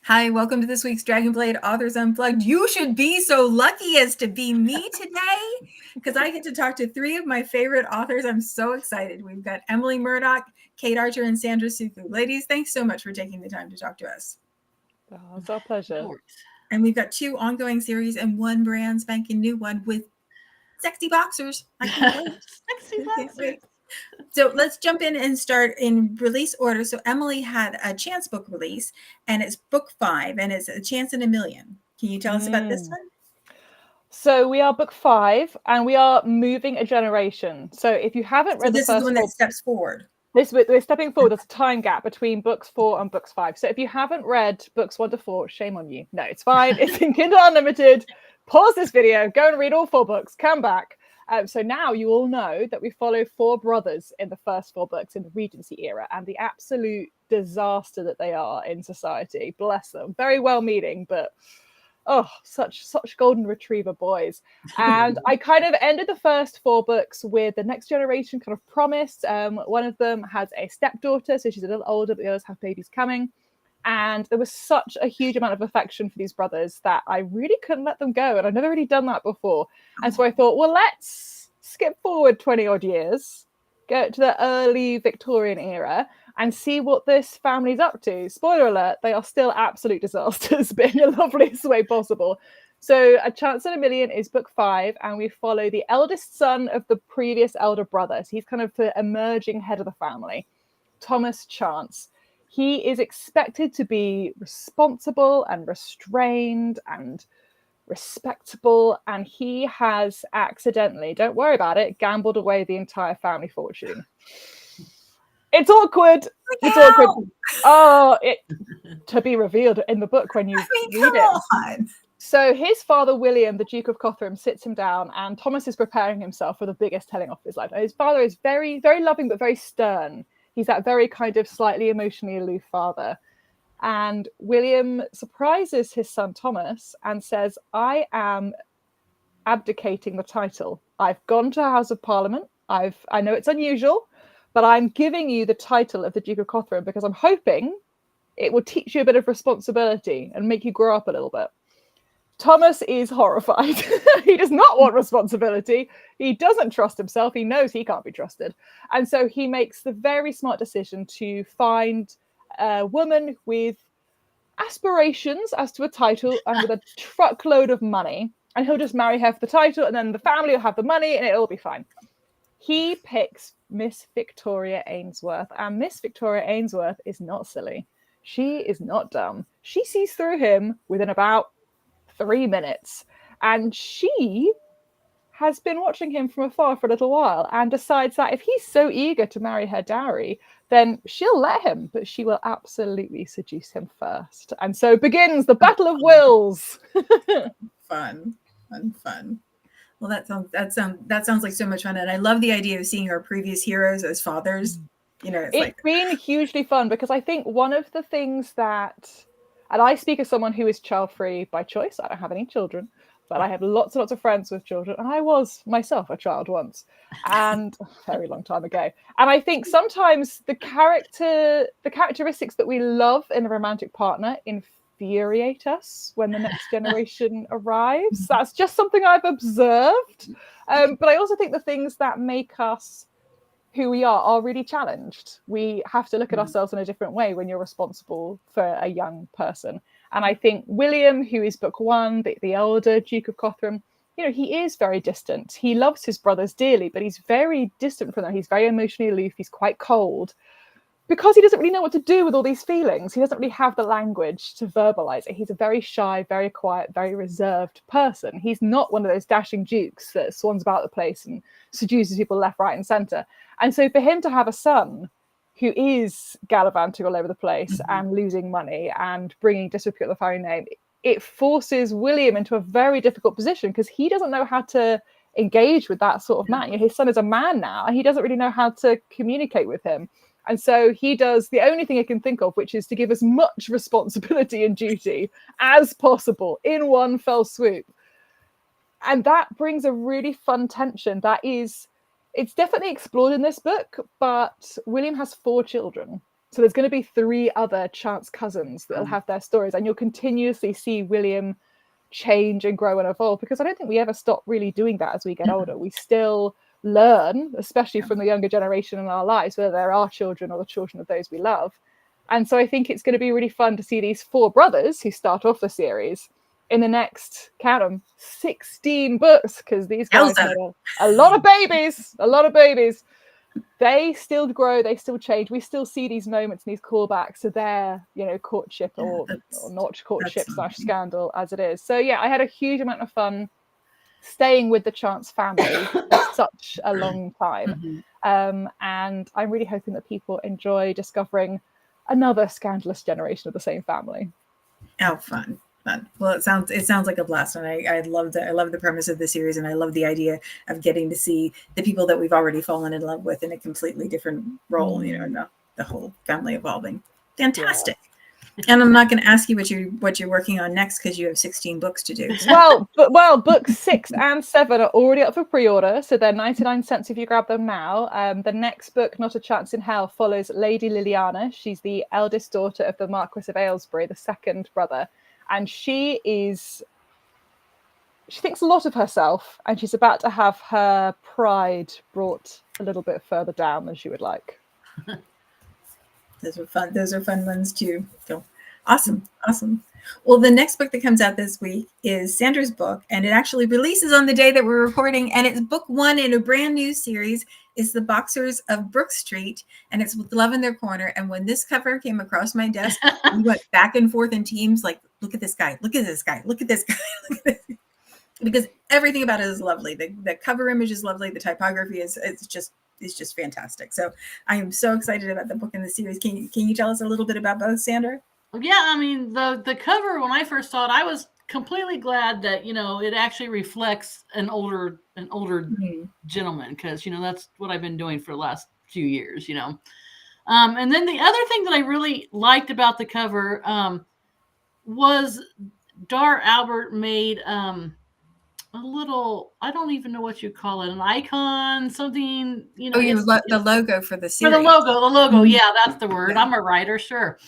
Hi, welcome to this week's Dragonblade Authors Unplugged. You should be so lucky as to be me today because I get to talk to three of my favorite authors. I'm so excited. We've got Emily Murdoch, Kate Archer, and Sandra Sookoo. Ladies, thanks so much for taking the time to talk to us. Oh, it's our pleasure. And we've got two ongoing series and one brand spanking new one with sexy boxers. I can't wait. Sexy I can't boxers. wait. So let's jump in and start in release order. So Emily had a chance book release, and it's book 5, and it's A Chance in a Million. Can you tell us about this one? So we are book 5, and we are moving a generation. So if you haven't read the this first is the one that steps forward. we're stepping forward. There's a time gap between books 4 and books 5. So if you haven't read books 1 to 4, shame on you. No, it's fine. It's in Kindle Unlimited. Pause this video, go and read all 4 books, come back. So now you all know that we follow 4 brothers in the first 4 books in the Regency era and the absolute disaster that they are in society. Bless them. Very well-meaning, but such golden retriever boys. And I kind of ended the first 4 books with the next generation kind of promised. One of them has a stepdaughter, so she's a little older, but the others have babies coming. And there was such a huge amount of affection for these brothers that I really couldn't let them go. And I've never really done that before. And so I thought, well, let's skip forward 20 odd years, go to the early Victorian era and see what this family's up to. Spoiler alert, they are still absolute disasters, but in the loveliest way possible. So A Chance in a Million is book 5, and we follow the eldest son of the previous elder brother. So he's kind of the emerging head of the family, Thomas Chance. He is expected to be responsible and restrained and respectable, and he has accidentally, don't worry about it, gambled away the entire family fortune. It's awkward. It's awkward. Oh, to be revealed in the book when you read it. So his father, William, the Duke of Cothram, sits him down, and Thomas is preparing himself for the biggest telling off of his life. And his father is very, very loving, but very stern. He's that very kind of slightly emotionally aloof father. And William surprises his son Thomas and says, I am abdicating the title. I've gone to the House of Parliament. I know it's unusual, but I'm giving you the title of the Duke of Cothram because I'm hoping it will teach you a bit of responsibility and make you grow up a little bit. Thomas is horrified. He does not want responsibility. He doesn't trust himself. He knows he can't be trusted. And so he makes the very smart decision to find a woman with aspirations as to a title and with a truckload of money. And he'll just marry her for the title, and then the family will have the money and it'll be fine. He picks Miss Victoria Ainsworth, and Miss Victoria Ainsworth is not silly. She is not dumb. She sees through him within about 3 minutes, and she has been watching him from afar for a little while and decides that if he's so eager to marry her dowry, then she'll let him, but she will absolutely seduce him first. And so begins the battle of wills. Fun. Well, that sounds like so much fun, and I love the idea of seeing our previous heroes as fathers. You know, it's been hugely fun because I think one of the things that, and I speak as someone who is child-free by choice. I don't have any children, but I have lots and lots of friends with children, and I was myself a child once, and a very long time ago. And I think sometimes the characteristics that we love in a romantic partner infuriate us when the next generation arrives. That's just something I've observed. But I also think the things that make us who we are really challenged. We have to look at ourselves in a different way when you're responsible for a young person. And I think William, who is book 1, the elder Duke of Cothram, you know, he is very distant. He loves his brothers dearly, but he's very distant from them. He's very emotionally aloof. He's quite cold because he doesn't really know what to do with all these feelings. He doesn't really have the language to verbalize it. He's a very shy, very quiet, very reserved person. He's not one of those dashing dukes that swans about the place and seduces people left, right, and center. And so for him to have a son who is gallivanting all over the place and losing money and bringing disrepute to the family name, it forces William into a very difficult position because he doesn't know how to engage with that sort of man. You know, his son is a man now, and he doesn't really know how to communicate with him. And so he does the only thing he can think of, which is to give as much responsibility and duty as possible in one fell swoop. And that brings a really fun tension it's definitely explored in this book, but William has 4 children. So there's going to be 3 other chance cousins that'll have their stories, and you'll continuously see William change and grow and evolve, because I don't think we ever stop really doing that as we get older. We still learn, especially from the younger generation in our lives, whether they're our children or the children of those we love. And so I think it's going to be really fun to see these 4 brothers who start off the series in the next, count them, 16 books, because these guys made a lot of babies. They still grow, they still change. We still see these moments and these callbacks to their, courtship or not courtship / scandal as it is. So yeah, I had a huge amount of fun staying with the Chance family for such a long time. And I'm really hoping that people enjoy discovering another scandalous generation of the same family. Oh, fun. Well, it sounds like a blast, and I love the premise of the series, and I love the idea of getting to see the people that we've already fallen in love with in a completely different role. The whole family evolving. Fantastic. Yeah. And I'm not going to ask you what you're working on next, because you have 16 books to do. So. Well, books 6 and 7 are already up for pre-order, so they're 99 cents if you grab them now. The next book, Not a Chance in Hell, follows Lady Liliana. She's the eldest daughter of the Marquis of Aylesbury, the second brother. And she thinks a lot of herself, and she's about to have her pride brought a little bit further down than she would like. Those are fun ones too. So awesome. Well, the next book that comes out this week is Sandra's book, and it actually releases on the day that we're recording, and it's book 1 in a brand new series. It's The Boxers of Brook Street, and it's with Love in Their Corner. And when this cover came across my desk, we went back and forth in teams, like, look at this guy, look at this guy, look at this guy, look at this. Because everything about it is lovely. The cover image is lovely. The typography is just fantastic. So I am so excited about the book in the series. Can you tell us a little bit about both, Sandra? Yeah, I mean, the cover, when I first saw it, I was completely glad that, it actually reflects an older gentleman, because, that's what I've been doing for the last few years, And then the other thing that I really liked about the cover was Dar Albert made a little, I don't even know what you call it, an icon, something, the logo for the series. For the logo. Yeah, that's the word. Yeah. I'm a writer, sure.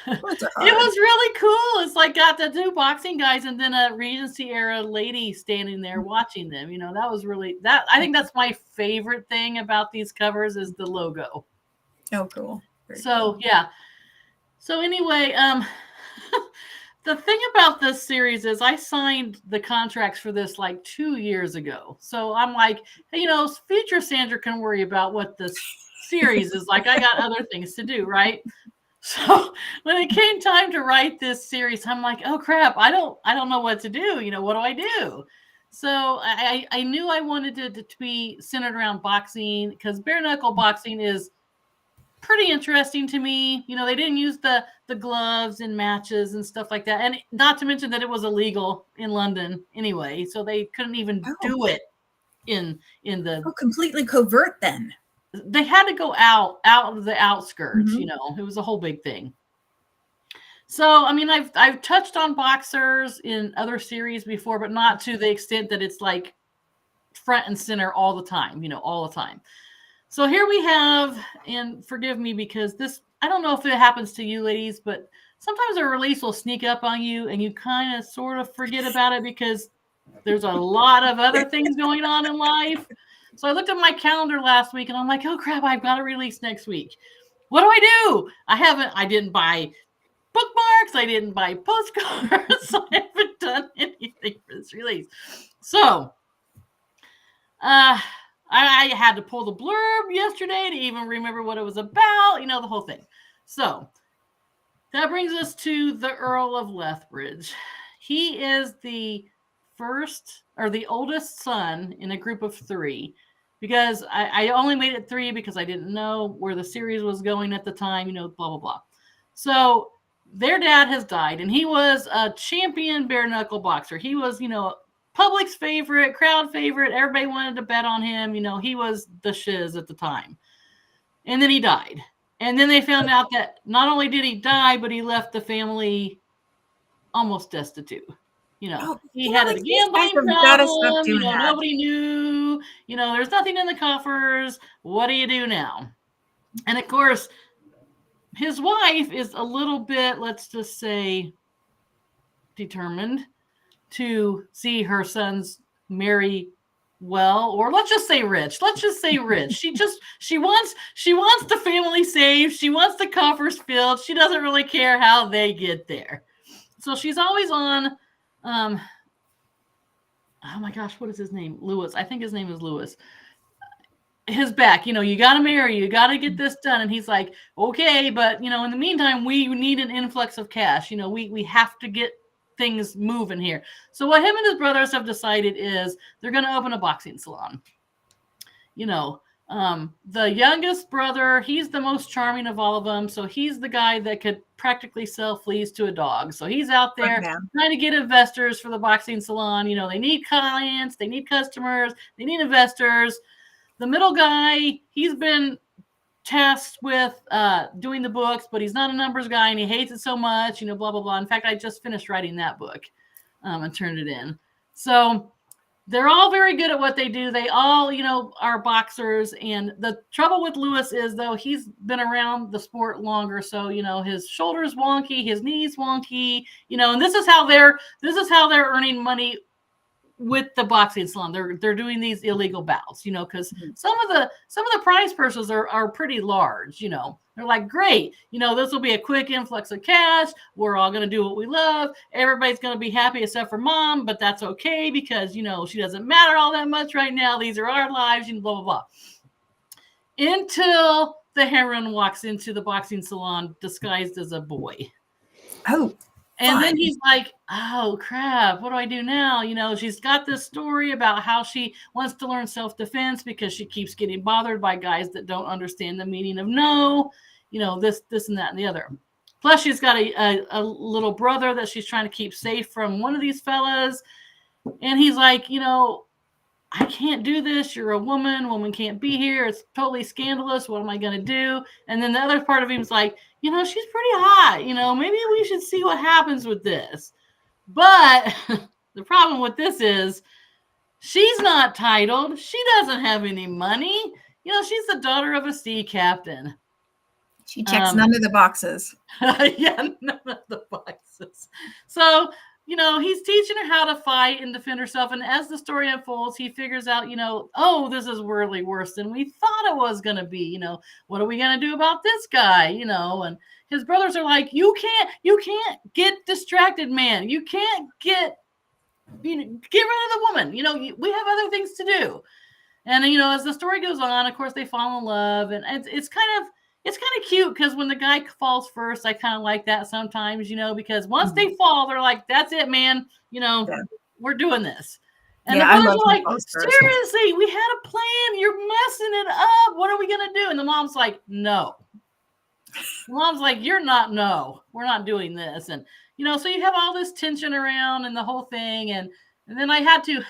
It was really cool. It's like got the 2 boxing guys and then a Regency era lady standing there watching them. That was really I think that's my favorite thing about these covers is the logo. Oh, cool. Cool. Yeah. So anyway, the thing about this series is I signed the contracts for this like 2 years ago. So I'm like, hey, future Sandra can worry about what this series is like. I got other things to do, right? So when it came time to write this series, I'm like, oh crap, I don't know what to do. What do I do? So I knew I wanted it to be centered around boxing, because bare knuckle boxing is pretty interesting to me. They didn't use the gloves in matches and stuff like that. And not to mention that it was illegal in London anyway. So they couldn't even do it in the completely covert then. They had to go out of the outskirts, it was a whole big thing. So, I mean, I've touched on boxers in other series before, but not to the extent that it's like front and center all the time, all the time. So here we have, and forgive me because this, I don't know if it happens to you ladies, but sometimes a release will sneak up on you and you kind of sort of forget about it because there's a lot of other things going on in life. So I looked at my calendar last week and I'm like, oh crap, I've got a release next week. What do I do? I didn't buy bookmarks. I didn't buy postcards. I haven't done anything for this release. So, I had to pull the blurb yesterday to even remember what it was about, the whole thing. So that brings us to the Earl of Lethbridge. He is the first or the oldest son in a group of 3, because I only made it 3 because I didn't know where the series was going at the time, blah, blah, blah. So their dad has died, and he was a champion bare knuckle boxer. He was, public's favorite, crowd favorite. Everybody wanted to bet on him. He was the shiz at the time. And then he died. And then they found out that not only did he die, but he left the family almost destitute. He had a gambling problem. Nobody knew. There's nothing in the coffers. What do you do now? And of course, his wife is a little bit, let's just say, determined to see her sons marry well, or let's just say rich. Let's just say rich. She wants the family saved. She wants the coffers filled. She doesn't really care how they get there. So she's always on oh my gosh, what is his name? Lewis. I think his name is Lewis. His back, you got to marry, you got to get this done. And he's like, okay, but in the meantime, we need an influx of cash. We have to get things moving here. So what him and his brothers have decided is they're going to open a boxing salon. The youngest brother, he's the most charming of all of them. So he's the guy that could practically sell fleas to a dog. So he's out there trying to get investors for the boxing salon. They need clients, they need customers, they need investors. The middle guy, he's been tasked with doing the books, but he's not a numbers guy and he hates it so much, blah, blah, blah. In fact, I just finished writing that book and turned it in. So they're all very good at what they do. They all, are boxers. And the trouble with Lewis is, though, he's been around the sport longer. So, his shoulder's wonky, his knees wonky, and this is how they're earning money with the boxing salon. They're doing these illegal bouts, because some of the prize purses are pretty large. They're like, great, this will be a quick influx of cash. We're all going to do what we love. Everybody's going to be happy except for mom, but that's okay because, she doesn't matter all that much right now. These are our lives, blah, blah, blah. Until the heroine walks into the boxing salon disguised as a boy. Oh, and then he's like, oh, crap, what do I do now? She's got this story about how she wants to learn self-defense because she keeps getting bothered by guys that don't understand the meaning of no, this and that and the other. Plus, she's got a little brother that she's trying to keep safe from one of these fellas. And he's like, I can't do this. You're a woman. Woman can't be here. It's totally scandalous. What am I going to do? And then the other part of him is like, she's pretty hot. Maybe we should see what happens with this. But the problem with this is she's not titled. She doesn't have any money. She's the daughter of a sea captain. She checks none of the boxes. Yeah, none of the boxes. So, he's teaching her how to fight and defend herself. And as the story unfolds, he figures out, oh, this is really worse than we thought it was going to be. What are we going to do about this guy? And his brothers are like, you can't get distracted, man. You can't get rid of the woman. We have other things to do. And, as the story goes on, of course, they fall in love. And it's kind of cute because when the guy falls first, I kind of like that sometimes, because once they fall, they're like, that's it, man. We're doing this. And the brothers are like, seriously, we had a plan. You're messing it up. What are we going to do? And the mom's like, no. The mom's like, we're not doing this. And, so you have all this tension around and the whole thing. And then I had to,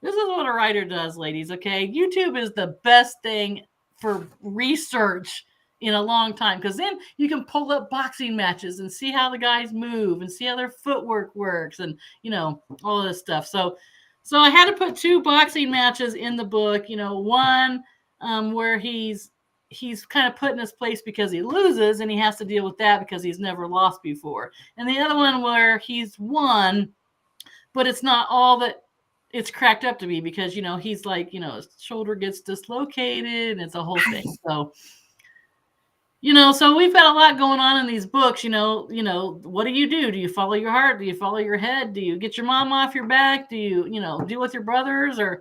this is what a writer does, ladies. Okay. YouTube is the best thing for research in a long time, because then you can pull up boxing matches and see how the guys move and see how their footwork works and all this stuff. So I had to put 2 boxing matches in the book. One where he's kind of put in his place because he loses and he has to deal with that because he's never lost before, and the other one where he's won, but it's not all that it's cracked up to be because, he's like, his shoulder gets dislocated and it's a whole thing. So, so we've got a lot going on in these books, what do? Do you follow your heart? Do you follow your head? Do you get your mom off your back? Do you, deal with your brothers? And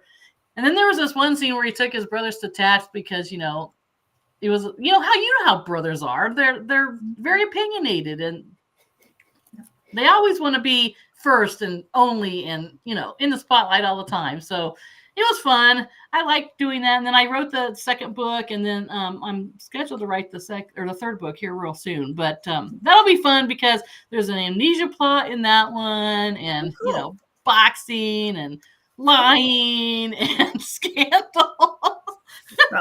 then there was this one scene where he took his brothers to task because, it was, how brothers are. They're very opinionated and they always want to be first and only and, in the spotlight all the time. So it was fun. I liked doing that. And then I wrote the second book and then I'm scheduled to write the third book here real soon. But that'll be fun because there's an amnesia plot in that one and, boxing and lying and scandal. Well,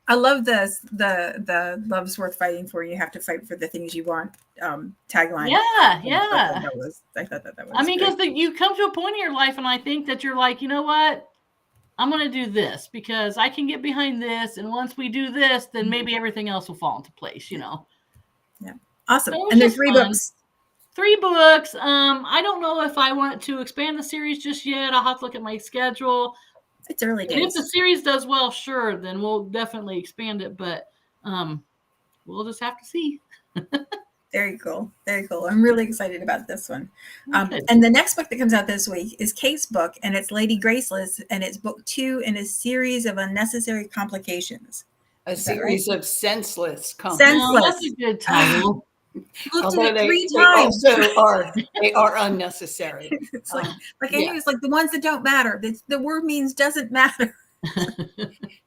I love this. The love's worth fighting for. You have to fight for the things you want. Tagline. Yeah. I thought that was. I mean, because you come to a point in your life, and I think that you're like, you know what? I'm going to do this because I can get behind this. And once we do this, then maybe everything else will fall into place, Yeah. Awesome. So And there's 3 books. 3 books. I don't know if I want to expand the series just yet. I'll have to look at my schedule. It's early days. And if the series does well, sure, then we'll definitely expand it. But we'll just have to see. Very cool. Very cool. I'm really excited about this one. Okay. And the next book that comes out this week is Kate's book, and it's Lady Graceless, and it's book 2 in a series of unnecessary complications. A series of senseless Senseless. That's a good title. Looked Although at it 3 they times. also they are unnecessary. It's like it's like the ones that don't matter. The word means doesn't matter.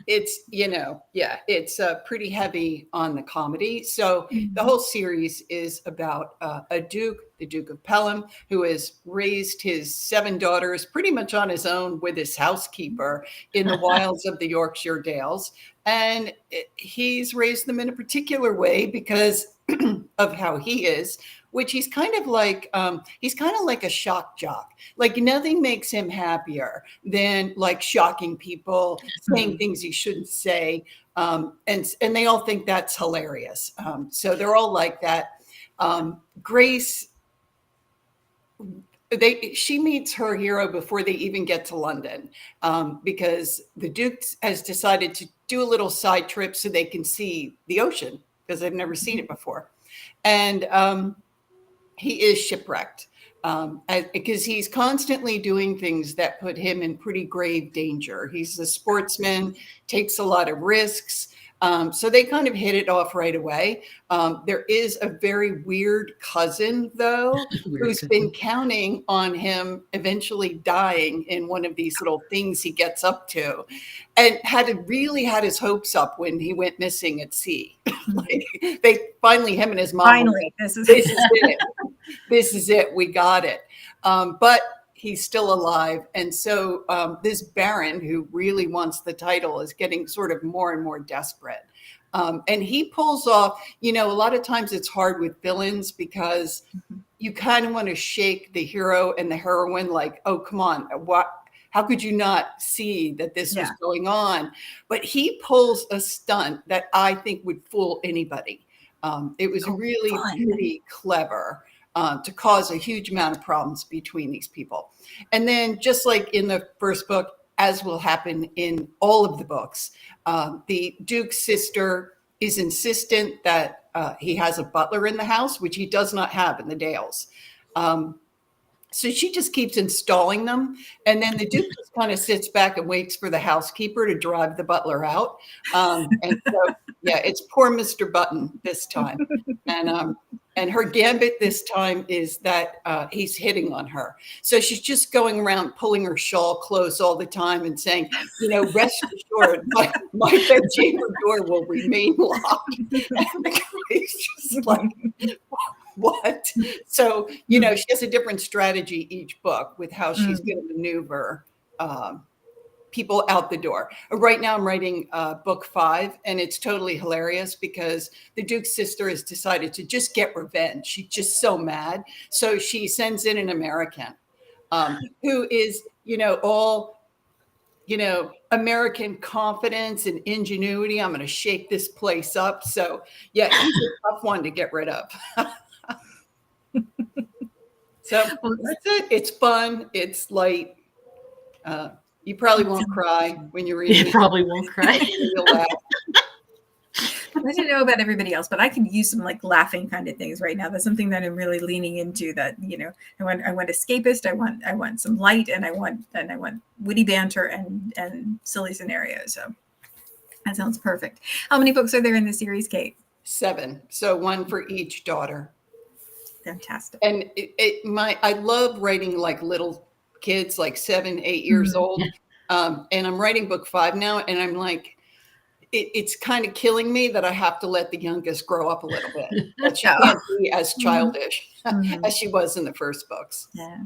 It's, it's pretty heavy on the comedy. So the whole series is about a duke, the Duke of Pelham, who has raised his 7 daughters pretty much on his own with his housekeeper in the wilds of the Yorkshire Dales. And he's raised them in a particular way because of how he is, which he's kind of like a shock jock. Like nothing makes him happier than like shocking people, saying things he shouldn't say. And they all think that's hilarious. So they're all like that. Grace, she meets her hero before they even get to London, because the Duke has decided to do a little side trip so they can see the ocean because they've never seen it before. And he is shipwrecked because he's constantly doing things that put him in pretty grave danger. He's a sportsman, takes a lot of risks. So they kind of hit it off right away. There is a very weird cousin, though, who's been counting on him eventually dying in one of these little things he gets up to, and really had his hopes up when he went missing at sea. Like him and his mom. Finally, this is it. This is it. We got it. But he's still alive. And so this Baron, who really wants the title, is getting sort of more and more desperate. And he pulls off, a lot of times it's hard with villains because you kind of want to shake the hero and the heroine like, oh, come on, how could you not see that this was going on? But he pulls a stunt that I think would fool anybody. It was really pretty clever. To cause a huge amount of problems between these people. And then just like in the first book, as will happen in all of the books, the Duke's sister is insistent that he has a butler in the house, which he does not have in the Dales. So she just keeps installing them. And then the Duke just kind of sits back and waits for the housekeeper to drive the butler out. And so, it's poor Mr. Button this time. And her gambit this time is that he's hitting on her. So she's just going around pulling her shawl close all the time and saying, rest assured, my bedchamber door will remain locked. And the guy's just like, what? So, she has a different strategy each book with how she's going to maneuver people out the door. Right now I'm writing book 5, and it's totally hilarious because the Duke's sister has decided to just get revenge. She's just so mad. So she sends in an American who is, all, American confidence and ingenuity. I'm going to shake this place up. So he's a tough one to get rid of. So that's it. It's fun. It's light. You probably won't cry when you read it. You probably won't cry. You'll laugh. I don't know about everybody else, but I can use some like laughing kind of things right now. That's something that I'm really leaning into. That I want escapist. I want some light, and I want witty banter and silly scenarios. So that sounds perfect. How many books are there in the series, Kate? 7. So 1 for each daughter. Fantastic. And I love writing like little kids, like 7, 8 years old. And I'm writing book 5 now, and I'm like, it's kind of killing me that I have to let the youngest grow up a little bit. That she can't be as childish as she was in the first books. Yeah.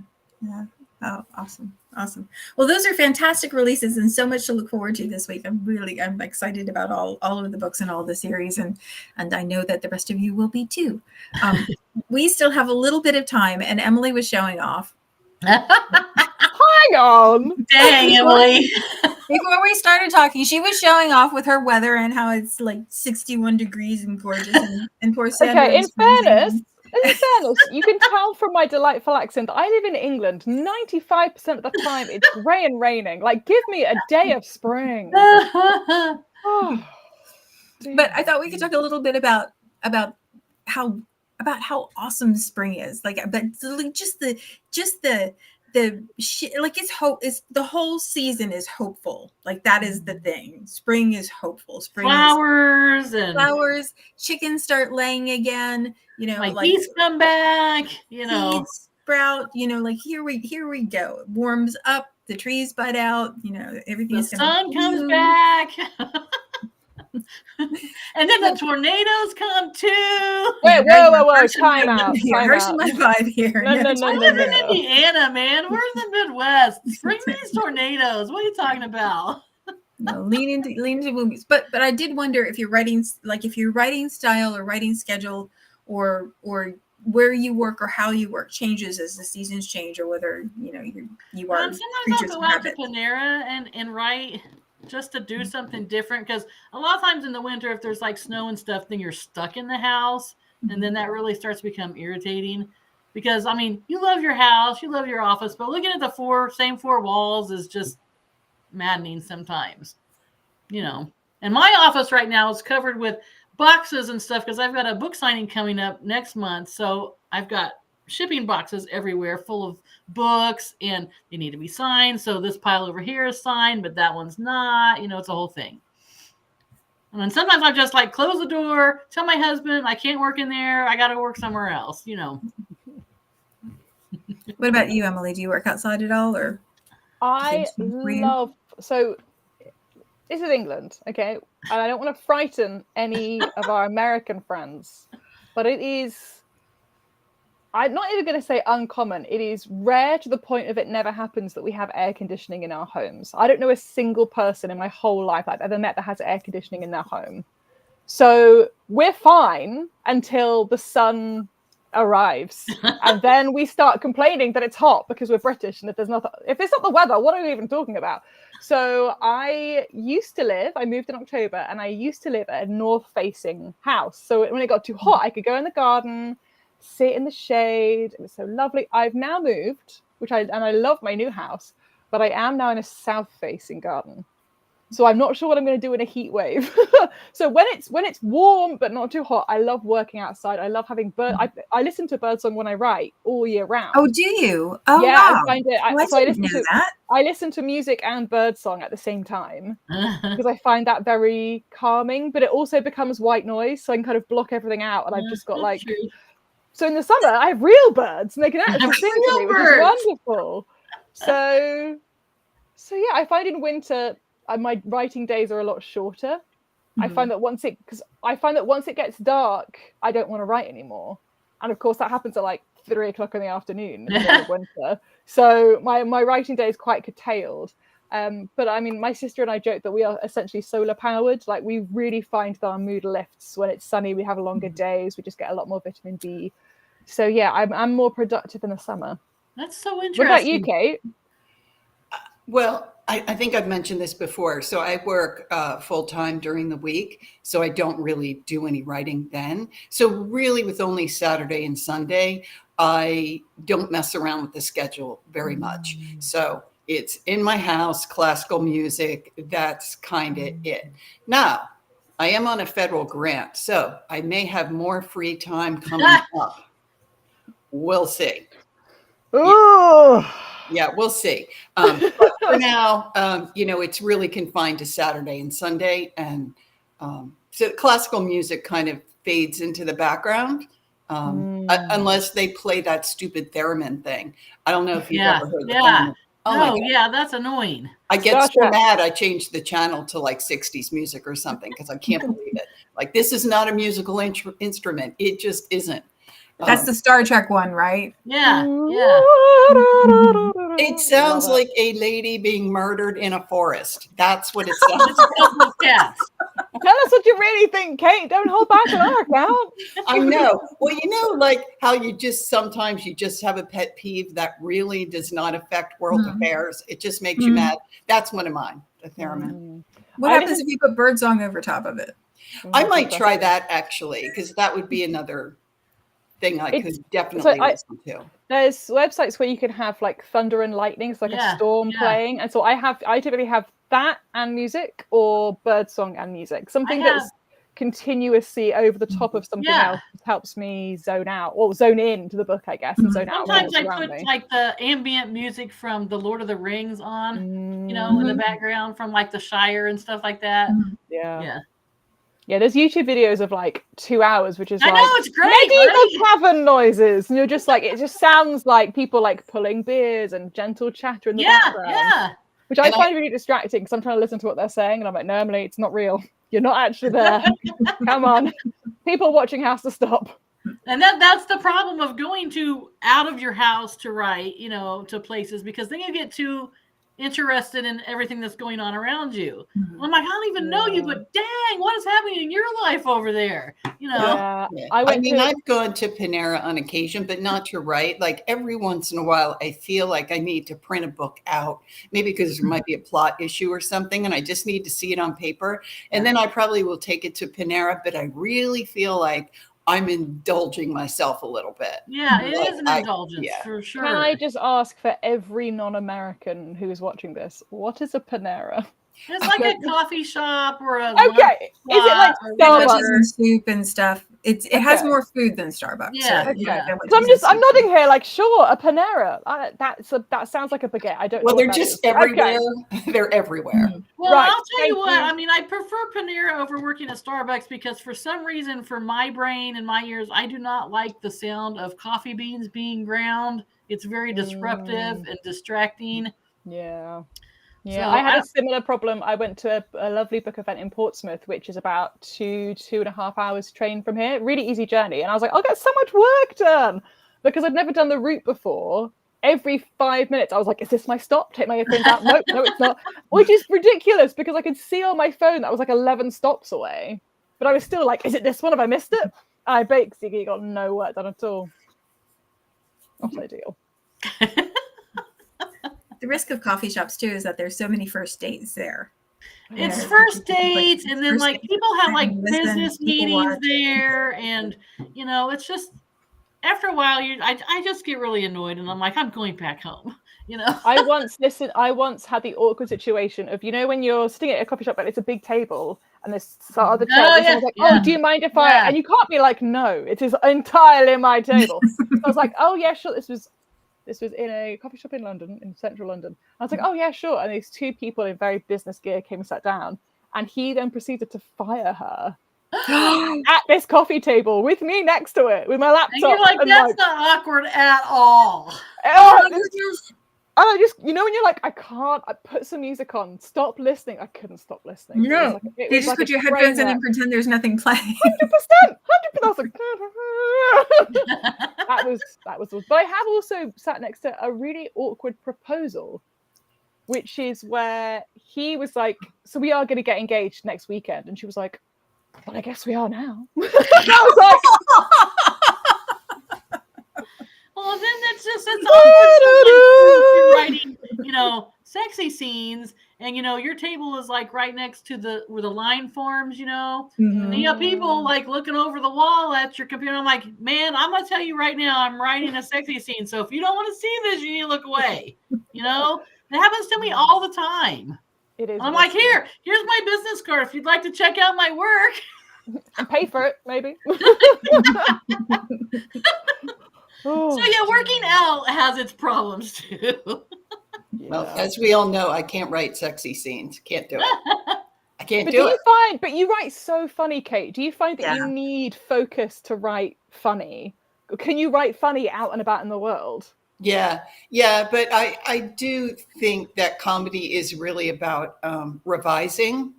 Oh, awesome. Well, those are fantastic releases and so much to look forward to this week. I'm excited about all of the books and all the series, and I know that the rest of you will be too. We still have a little bit of time, and Emily was showing off. Hang on. Dang, Emily. Before we started talking, she was showing off with her weather and how it's like 61 degrees and gorgeous. And poor Sandra. Okay, in fairness, you can tell from my delightful accent that I live in England. 95% of the time, it's grey and raining. Like, give me a day of spring. Oh, but I thought we could talk a little bit about how awesome spring is. Like, but like just the like it's hope is the whole season is hopeful. Like that is the thing. Spring is hopeful. Spring flowers, chickens start laying again. like geese come back. Seeds sprout. Like here we go. It warms up. The trees bud out. Everything's the sun comes back. And then the tornadoes come too. Wait, whoa! Time out. Here's my vibe here. No. I live in Indiana, man. We're in the Midwest. Bring these tornadoes. What are you talking about? Lean into movies. But I did wonder if your writing style or writing schedule or where you work or how you work changes as the seasons change, or whether you are. Sometimes I'll go out to Panera and write. Just to do something different, because a lot of times in the winter, if there's like snow and stuff, then you're stuck in the house, and then that really starts to become irritating. Because I mean, you love your house, you love your office, but looking at the same four walls is just maddening sometimes. And my office right now is covered with boxes and stuff because I've got a book signing coming up next month, so I've got shipping boxes everywhere full of books, and they need to be signed. So this pile over here is signed, but that one's not. It's a whole thing. And then sometimes I just like close the door, tell my husband I can't work in there. I got to work somewhere else. What about you, Emily? Do you work outside at all, or? So this is England, okay, and I don't want to frighten any of our American friends, but it is. I'm not even going to say uncommon. It is rare to the point of it never happens that we have air conditioning in our homes. I don't know a single person in my whole life I've ever met that has air conditioning in their home. So we're fine until the sun arrives. And then we start complaining that it's hot because we're British. And if it's not the weather, what are we even talking about? So I moved in October, and I used to live at a north-facing house. So when it got too hot, I could go in the garden, sit in the shade. It was so lovely. I've now moved, I love my new house, but I am now in a south-facing garden. So I'm not sure what I'm going to do in a heat wave. So when it's warm but not too hot, I love working outside. I love having I listen to birdsong when I write all year round. Oh, do you? Oh, yeah, wow. I find it. I listen to music and birdsong at the same time because I find that very calming. But it also becomes white noise, so I can kind of block everything out, and I've just got like. So in the summer, I have real birds, and they can actually sing to me, which is wonderful. So yeah, I find in winter. My writing days are a lot shorter. Mm-hmm. I find that once it gets dark, I don't want to write anymore. And of course, that happens at like 3:00 in the afternoon in the middle of winter. So my writing day is quite curtailed. But I mean, my sister and I joke that we are essentially solar powered. Like we really find that our mood lifts when it's sunny. We have longer days. We just get a lot more vitamin D. So yeah, I'm more productive in the summer. That's so interesting. What about you, Kate? Well, I think I've mentioned this before. So I work full-time during the week, so I don't really do any writing then. So really with only Saturday and Sunday, I don't mess around with the schedule very much. So it's in my house, classical music, that's kind of it. Now, I am on a federal grant, so I may have more free time coming up. We'll see. Ooh. Yeah, we'll see. But for now, it's really confined to Saturday and Sunday. And so classical music kind of fades into the background unless they play that stupid theremin thing. I don't know if you've ever heard the theremin. Oh, yeah, that's annoying. I get so mad I changed the channel to like 60s music or something because I can't believe it. Like, this is not a musical instrument. It just isn't. That's the Star Trek one, right? Yeah. It sounds like a lady being murdered in a forest. That's what it sounds like. Tell us what you really think, Kate. Don't hold back on our account. I know. Well, like how sometimes you just have a pet peeve that really does not affect world affairs. It just makes you mad. That's one of mine. a theremin. What happens if you put birdsong over top of it? I might try that actually, because that would be another thing I could definitely listen to. There's websites where you can have like thunder and lightning, it's like a storm playing, and so I typically have that and music, or birdsong and music. Something that's continuously over the top of something else helps me zone out, or zone in to the book, I guess, and zone out. Sometimes I put like the ambient music from the Lord of the Rings on, you know, in the background from like the Shire and stuff like that. Yeah, there's YouTube videos of like 2 hours, which is I like, know, it's great, medieval tavern noises, and you're just like, it just sounds like people like pulling beers and gentle chatter in the background, which I find really distracting because I'm trying to listen to what they're saying, and I'm like, no, Emily, it's not real. You're not actually there. Come on, people watching has to stop. And that's the problem of going to out of your house to write, you know, to places, because then you get too interested in everything that's going on around you. I'm like, I don't even know you, but dang, what is happening in your life over there? You know? I've gone to Panera on occasion, but not to write. Like every once in a while, I feel like I need to print a book out, maybe because there might be a plot issue or something, and I just need to see it on paper. And then I probably will take it to Panera, but I really feel like I'm indulging myself a little bit. Yeah, it is an indulgence for sure. Can I just ask for every non-American who is watching this, what is a Panera? It's like a coffee shop or a is it like Starbucks and soup and stuff? It has more food than Starbucks. Yeah, so I'm nodding here like, sure, a Panera. That sounds like a baguette. I don't know. Well, they're just everywhere. They're everywhere. Well, I'll tell you what. I mean, I prefer Panera over working at Starbucks because for some reason, for my brain and my ears, I do not like the sound of coffee beans being ground. It's very disruptive and distracting. Yeah. Yeah, so I had a similar problem. I went to a lovely book event in Portsmouth, which is about 2.5 hours train from here. Really easy journey. And I was like, I'll get so much work done because I'd never done the route before. Every 5 minutes, I was like, is this my stop? Take my earphones out. No, it's not. Which is ridiculous because I could see on my phone that I was like 11 stops away. But I was still like, is it this one? Have I missed it? I basically got no work done at all. Not ideal. The risk of coffee shops too is that there's so many first dates there. It's first dates, and then like people have like business meetings there, and you know, it's just after a while I just get really annoyed, and I'm like, I'm going back home. You know, I once had the awkward situation of, you know, when you're sitting at a coffee shop and it's a big table and there's other chairs, and like, oh, do you mind if I? And you can't be like, no, it is entirely my table. So I was like, oh yeah, sure. This was in a coffee shop in London, in central London. I was like, oh, yeah, sure. And these two people in very business gear came and sat down. And he then proceeded to fire her at this coffee table with me next to it, with my laptop. And you're like, that's not awkward at all. And I just, you know, when you're like, I put some music on, stop listening. I couldn't stop listening. No, you just put your headphones in and pretend there's nothing playing. 100%. I was like, that was. But I have also sat next to a really awkward proposal, which is where he was like, so we are going to get engaged next weekend. And she was like, well, I guess we are now. I was like, well, then it's you're writing, you know, sexy scenes, and you know your table is like right next to where the line forms, you know, and you have people like looking over the wall at your computer. I'm like, man, I'm gonna tell you right now, I'm writing a sexy scene, so if you don't want to see this, you need to look away. You know, it happens to me all the time. It is. I'm like, here's my business card if you'd like to check out my work and pay for it, maybe. Oh, so yeah, working out has its problems too. Well, as we all know, I can't write sexy scenes. Can't do it. I can't do it. But you write so funny, Kate. Do you find that you need focus to write funny? Can you write funny out and about in the world? Yeah. But I do think that comedy is really about revising.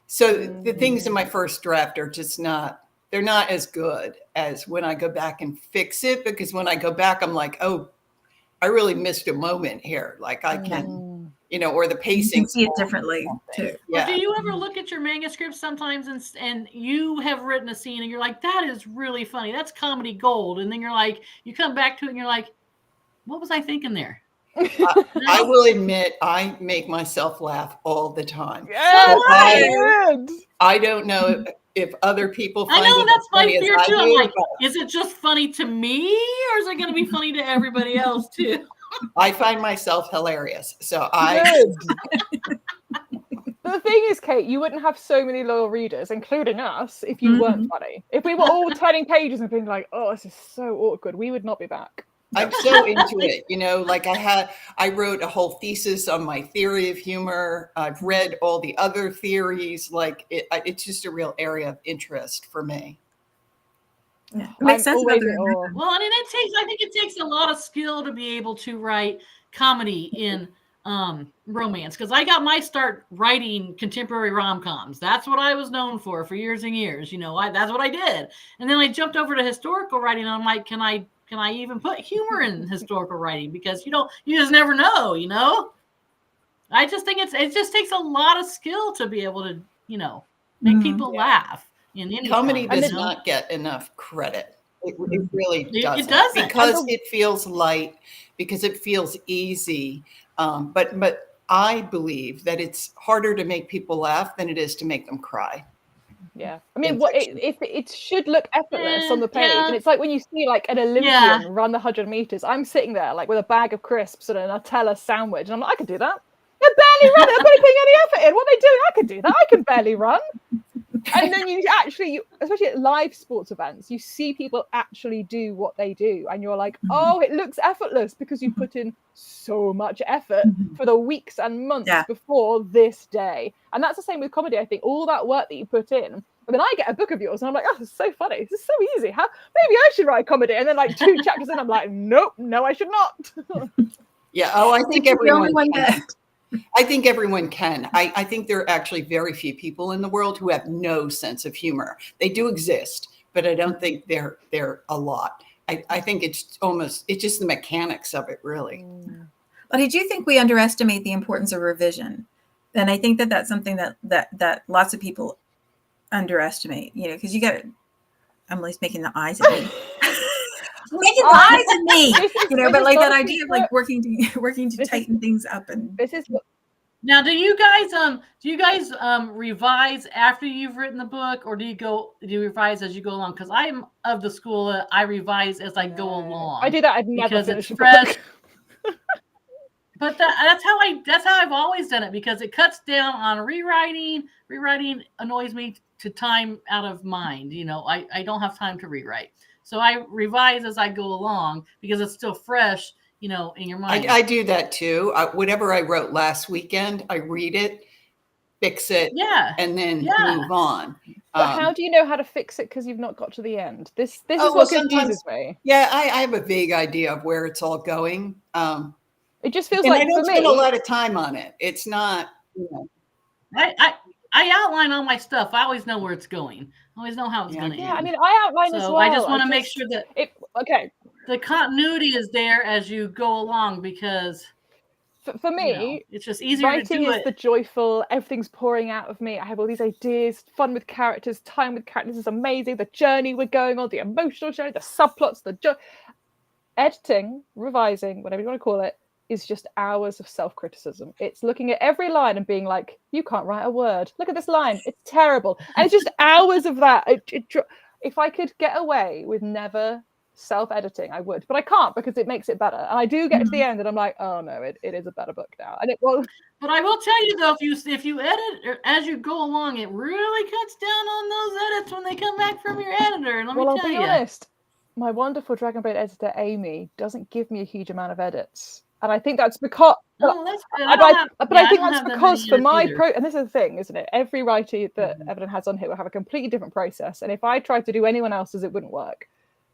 So the things in my first draft are just they're not as good as when I go back and fix it, because when I go back, I'm like, oh, I really missed a moment here. Like I can, you know, or the pacing. You see it differently too. Yeah. Do you ever look at your manuscripts sometimes and you have written a scene and you're like, that is really funny. That's comedy gold. And then you're like, you come back to it and you're like, what was I thinking there? I will admit, I make myself laugh all the time. Yes, I, good. I don't know if other people I find know it that's as my funny as fear I too. I'm do, like, but is it just funny to me, or is it going to be funny to everybody else too? I find myself hilarious. So Good. But the thing is, Kate, you wouldn't have so many loyal readers, including us, if you weren't funny. If we were all turning pages and being like, "Oh, this is so awkward," we would not be back. I'm so into it. You know, like I wrote a whole thesis on my theory of humor. I've read all the other theories. Like it's just a real area of interest for me. Yeah. It makes sense. Always about at the all. Well, I mean, I think it takes a lot of skill to be able to write comedy in romance, because I got my start writing contemporary rom-coms. That's what I was known for years and years. You know, that's what I did. And then I jumped over to historical writing. And I'm like, can I even put humor in historical writing? Because you just never know, you know? I just think it just takes a lot of skill to be able to, you know, make people laugh in any Comedy kind, does you know? not get enough credit. It really doesn't. It doesn't. Because it feels light, because it feels easy. But I believe that it's harder to make people laugh than it is to make them cry. Yeah, I mean, it should look effortless on the page, Yeah. and it's like when you see like an Olympian run the 100 meters. I'm sitting there like with a bag of crisps and a Nutella sandwich, and I'm like, I could do that. They're barely running. I'm not putting any effort in. What are they doing? I could do that. I can barely run. And then you actually, especially at live sports events, you see people actually do what they do, and you're like, oh, it looks effortless because you put in so much effort for the weeks and months before this day. And that's the same with comedy. I think all that work that you put in, and then I get a book of yours and I'm like, oh, this is so funny. This is so easy. How maybe I should write comedy. And then like 2 chapters in, I'm like, nope, no, I should not. Yeah. Oh, I think everyone can. I think everyone can. I think there are actually very few people in the world who have no sense of humor. They do exist, but I don't think they're a lot. I think it's just the mechanics of it, really. But I do think we underestimate the importance of revision. And I think that's something that lots of people underestimate, you know, because you got Emily's making the eyes at me. Making the eyes at me, you know, but like that idea of like working to tighten things up. And this is now, do you guys revise after you've written the book, or do you revise as you go along? Because I'm of the school that I revise as I go along. I do that. I'd never because finish it's a fresh. book. But that's how I've always done it, because it cuts down on rewriting. Rewriting annoys me to time out of mind. You know, I don't have time to rewrite. So I revise as I go along because it's still fresh, you know, in your mind. I do that too. Whatever I wrote last weekend, I read it, fix it, and then move on. But how do you know how to fix it because you've not got to the end? This is what confuses me. Yeah, I have a vague idea of where it's all going. It just feels and like I don't for spend me, a lot of time on it. It's not, you know. I outline all my stuff. I always know where it's going. I always know how it's going to end. I mean, I outline as well. I just want to make sure that the continuity is there as you go along, because for me, you know, it's just easier writing to do is the joyful, everything's pouring out of me. I have all these ideas, fun with characters, time with characters is amazing. The journey we're going on, the emotional journey, the subplots, the editing, revising, whatever you want to call it, is just hours of self-criticism. It's looking at every line and being like, you can't write a word. Look at this line. It's terrible. And it's just hours of that. If I could get away with never self-editing, I would. But I can't, because it makes it better. And I do get to the end and I'm like, oh no, it is a better book now. And it will. But I will tell you though, if you edit as you go along, it really cuts down on those edits when they come back from your editor. And let me tell you. I'll be honest, my wonderful Dragonblade editor, Amy, doesn't give me a huge amount of edits. And I think that's because, I think that's because for my and this is the thing, isn't it? Every writer that Evelyn has on here will have a completely different process. And if I tried to do anyone else's, it wouldn't work.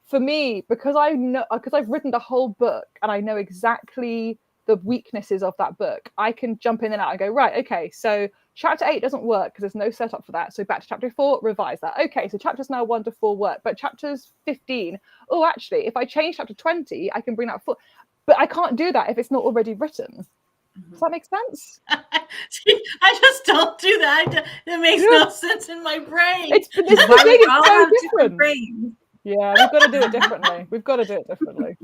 For me, because I've written the whole book and I know exactly the weaknesses of that book, I can jump in and out and go, right, okay, so chapter 8 doesn't work because there's no setup for that. So back to chapter 4, revise that. Okay, so chapters now 1 to 4 work, but chapters 15, oh, actually, if I change chapter 20, I can bring that 4. But I can't do that if it's not already written. Does that make sense? I just don't do that. It makes no sense in my brain. It's so different. Yeah, we've got to do it differently.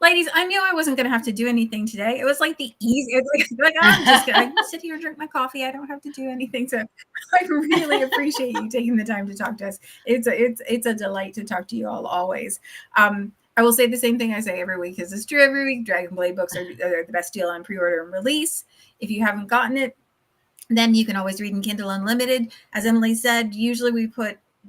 Ladies, I knew I wasn't going to have to do anything today. It was like the easy, like I'm just going to sit here and drink my coffee. I don't have to do anything. So I really appreciate you taking the time to talk to us. It's a delight to talk to you all always. I will say the same thing I say every week, because it's true every week. Dragonblade books are the best deal on pre-order and release. If you haven't gotten it, then you can always read in Kindle Unlimited. As Emily said, usually we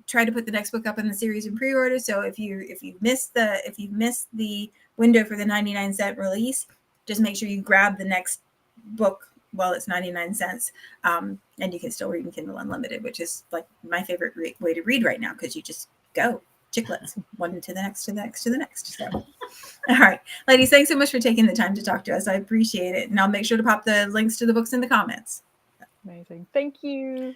try to put the next book up in the series in pre-order. So if you missed the window for the 99-cent release, just make sure you grab the next book while it's 99 cents. And you can still read in Kindle Unlimited, which is like my favorite way to read right now, because you just go chiclets, one to the next, to the next, to the next. So, all right, ladies, thanks so much for taking the time to talk to us. I appreciate it. And I'll make sure to pop the links to the books in the comments. Amazing. Thank you.